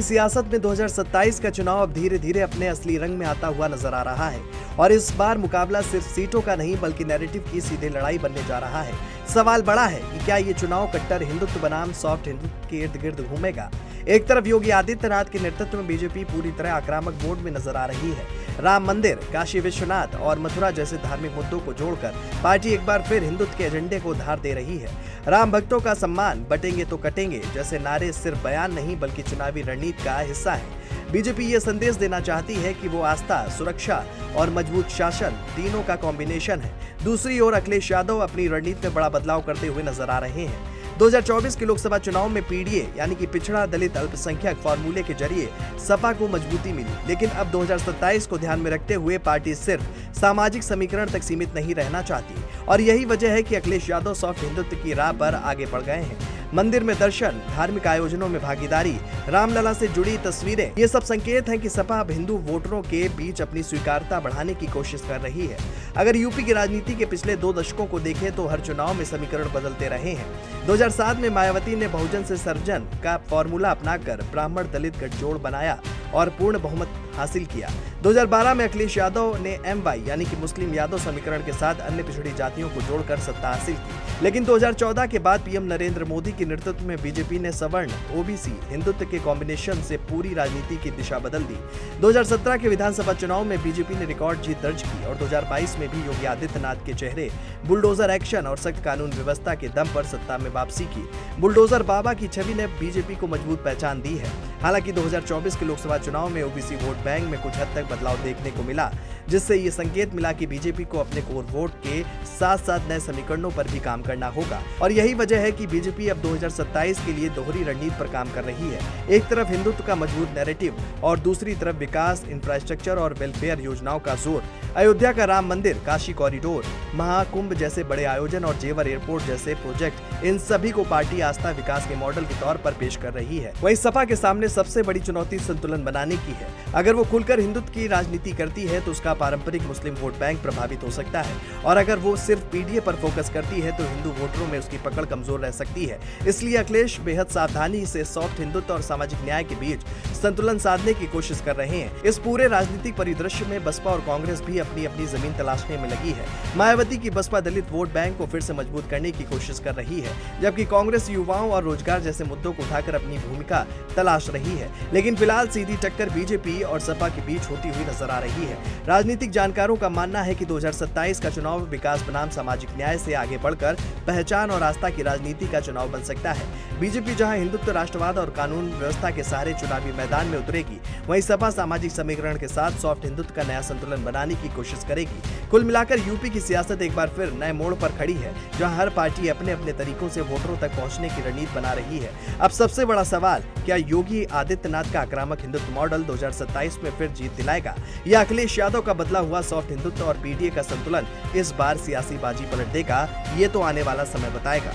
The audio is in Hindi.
की सियासत में 2027 का चुनाव अब धीरे धीरे अपने असली रंग में आता हुआ नजर आ रहा है और इस बार मुकाबला सिर्फ सीटों का नहीं बल्कि नैरेटिव की सीधे लड़ाई बनने जा रहा है। सवाल बड़ा है कि क्या ये चुनाव कट्टर हिंदुत्व बनाम सॉफ्ट हिंदुत्व के इर्द गिर्द घूमेगा। एक तरफ योगी आदित्यनाथ के नेतृत्व में बीजेपी पूरी तरह आक्रामक मोड में नजर आ रही है। राम मंदिर, काशी विश्वनाथ और मथुरा जैसे धार्मिक मुद्दों को जोड़कर पार्टी एक बार फिर हिंदुत्व के एजेंडे को धार दे रही है। राम भक्तों का सम्मान, बटेंगे तो कटेंगे जैसे नारे सिर्फ बयान नहीं बल्कि चुनावी रणनीति का हिस्सा है। बीजेपी ये संदेश देना चाहती है कि वो आस्था, सुरक्षा और मजबूत शासन तीनों का कॉम्बिनेशन है। दूसरी ओर अखिलेश यादव अपनी रणनीति में बड़ा बदलाव करते हुए नजर आ रहे हैं। 2024 के लोकसभा चुनाव में पीडीए यानी कि पिछड़ा दलित अल्पसंख्यक फॉर्मूले के जरिए सपा को मजबूती मिली, लेकिन अब 2027 को ध्यान में रखते हुए पार्टी सिर्फ सामाजिक समीकरण तक सीमित नहीं रहना चाहती और यही वजह है कि अखिलेश यादव सॉफ्ट हिंदुत्व की राह पर आगे बढ़ गए हैं। मंदिर में दर्शन, धार्मिक आयोजनों में भागीदारी, रामलला से जुड़ी तस्वीरें, ये सब संकेत हैं कि सपा अब हिंदू वोटरों के बीच अपनी स्वीकार्यता बढ़ाने की कोशिश कर रही है। अगर यूपी की राजनीति के पिछले 2 दशकों को देखें तो हर चुनाव में समीकरण बदलते रहे हैं। 2007 में मायावती ने बहुजन से सर्जन का फॉर्मूला अपनाकर ब्राह्मण दलित गठजोड़ बनाया और पूर्ण बहुमत हासिल किया। 2012 में अखिलेश यादव ने MY यानी कि मुस्लिम यादव समीकरण के साथ अन्य पिछड़ी जातियों को जोड़कर सत्ता हासिल की, लेकिन 2014 के बाद पीएम नरेंद्र मोदी के नेतृत्व में बीजेपी ने सवर्ण, OBC, हिंदुत्व के कॉम्बिनेशन से पूरी राजनीति की दिशा बदल दी। 2017 के विधानसभा चुनाव में बीजेपी ने रिकॉर्ड जीत दर्ज की और 2022 में भी योगी आदित्यनाथ के चेहरे बुलडोजर एक्शन और सख्त कानून व्यवस्था के दम पर सत्ता में वापसी की। बुलडोजर बाबा की छवि ने बीजेपी को मजबूत पहचान दी है। हालांकि 2024 के लोकसभा चुनाव में OBC वोट बैंक में कुछ हद तक बदलाव देखने को मिला, जिससे ये संकेत मिला कि बीजेपी को अपने कोर वोट के साथ साथ नए समीकरणों पर भी काम करना होगा और यही वजह है कि बीजेपी अब 2027 के लिए दोहरी रणनीति पर काम कर रही है। एक तरफ हिंदुत्व का मजबूत नैरेटिव और दूसरी तरफ विकास, इंफ्रास्ट्रक्चर और वेलफेयर योजनाओं का जोर। अयोध्या का राम मंदिर, काशी कॉरिडोर, महाकुंभ जैसे बड़े आयोजन और जेवर एयरपोर्ट जैसे प्रोजेक्ट, इन सभी को पार्टी आस्था विकास के मॉडल के तौर पर पेश कर रही है। वहीं सपा के सामने सबसे बड़ी चुनौती संतुलन बनाने की है। अगर वो खुलकर हिंदुत्व की राजनीति करती है तो उसका पारंपरिक मुस्लिम वोट बैंक प्रभावित हो सकता है और अगर वो सिर्फ पीडीए पर फोकस करती है तो हिंदू वोटरों में उसकी पकड़ कमजोर रह सकती है। इसलिए अखिलेश बेहद सावधानी से सॉफ्ट हिंदुत्व और सामाजिक न्याय के बीच संतुलन साधने की कोशिश कर रहे हैं। इस पूरे राजनीतिक परिदृश्य में बसपा और कांग्रेस भी अपनी अपनी जमीन तलाशने में लगी है। मायावती की बसपा दलित वोट बैंक को फिर से मजबूत करने की कोशिश कर रही है, जबकि कांग्रेस युवाओं और रोजगार जैसे मुद्दों को उठाकर अपनी भूमिका तलाश रही है। लेकिन फिलहाल सीधी टक्कर बीजेपी और सपा के बीच होती हुई नजर आ रही है। राजनीतिक जानकारों का मानना है कि 2027 का चुनाव विकास बनाम सामाजिक न्याय से आगे बढ़कर पहचान और आस्था की राजनीति का चुनाव बन सकता है। बीजेपी जहां हिंदुत्व, राष्ट्रवाद और कानून व्यवस्था के सहारे चुनावी मैदान में उतरेगी, वहीं सपा सामाजिक समीकरण के साथ सॉफ्ट हिंदुत्व का नया संतुलन बनाने की कोशिश करेगी। कुल मिलाकर यूपी की सियासत एक बार फिर नए मोड़ पर खड़ी है, जहां हर पार्टी अपने अपने तरीकों से वोटरों तक पहुंचने की रणनीति बना रही है। अब सबसे बड़ा सवाल, क्या योगी आदित्यनाथ का आक्रामक हिंदुत्व मॉडल 2027 में फिर जीत दिलाएगा या अखिलेश यादव का बदला हुआ सॉफ्ट हिंदुत्व और पीडीए का संतुलन इस बार सियासी बाजी पलट देगा? ये तो आने वाला समय बताएगा।